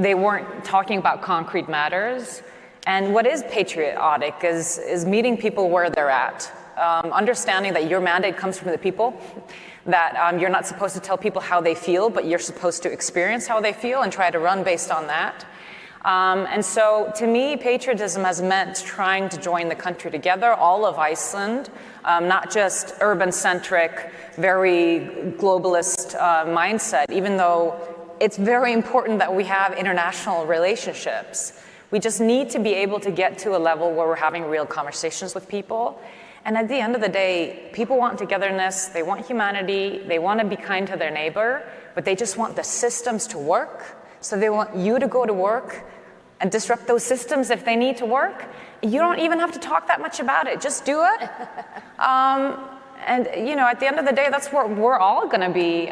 They weren't talking about concrete matters. And what is patriotic is meeting people where they're at, understanding that your mandate comes from the people, that you're not supposed to tell people how they feel, but you're supposed to experience how they feel and try to run based on that. And so to me, patriotism has meant trying to join the country together, all of Iceland, not just urban-centric, very globalist mindset, even though it's very important that we have international relationships. We just need to be able to get to a level where we're having real conversations with people. And at the end of the day, people want togetherness, they want humanity, they want to be kind to their neighbor, but they just want the systems to work. So they want you to go to work and disrupt those systems if they need to work. You don't even have to talk that much about it, just do it. And you know, at the end of the day, that's what we're all going to be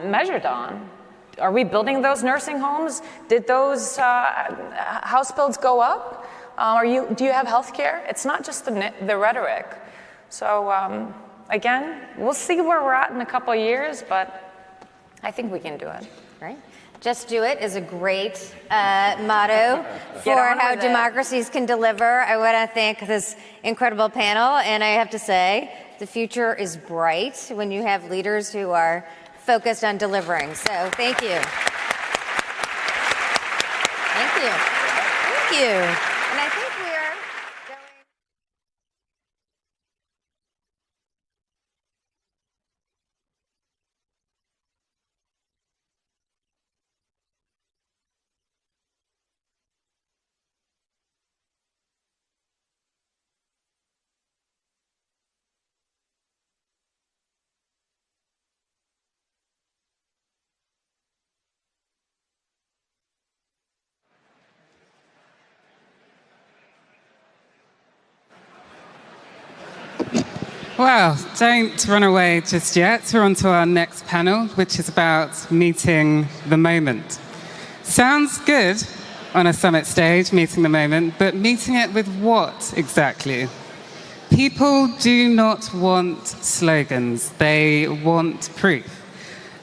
measured on. Are we building those nursing homes? Did those house builds go up? Do you have health care? It's not just the rhetoric. So again, we'll see where we're at in a couple of years, but I think we can do it. Right? Just do it is a great motto for how democracies can deliver. I want to thank this incredible panel, and I have to say, the future is bright when you have leaders who are focused on delivering. So thank you. Thank you. Thank you. And I think we are going. Well, don't run away just yet. We're on to our next panel, which is about meeting the moment. Sounds good on a summit stage, meeting the moment, but meeting it with what exactly? People do not want slogans, they want proof.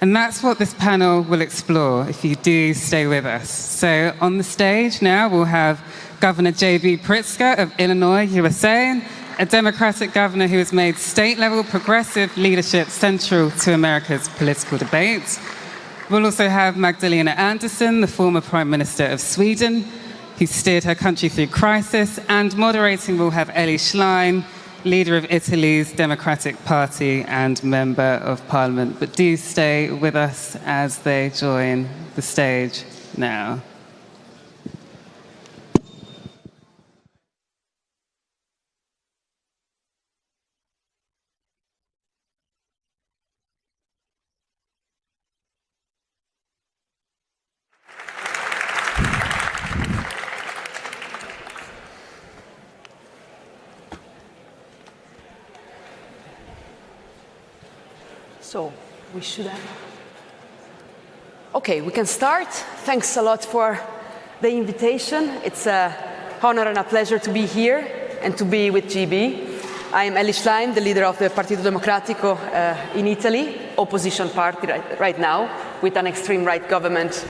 And that's what this panel will explore if you do stay with us. So on the stage now, we'll have Governor J.B. Pritzker of Illinois, USA, a Democratic governor who has made state-level progressive leadership central to America's political debates. We'll also have Magdalena Andersson, the former Prime Minister of Sweden, who steered her country through crisis, and moderating we'll have Elly Schlein, leader of Italy's Democratic Party and Member of Parliament. But do stay with us as they join the stage now. So we should have. Okay, we can start. Thanks a lot for the invitation. It's an honor and a pleasure to be here and to be with GB. I am Elly Schlein, the leader of the Partito Democratico in Italy, opposition party right now, with an extreme right government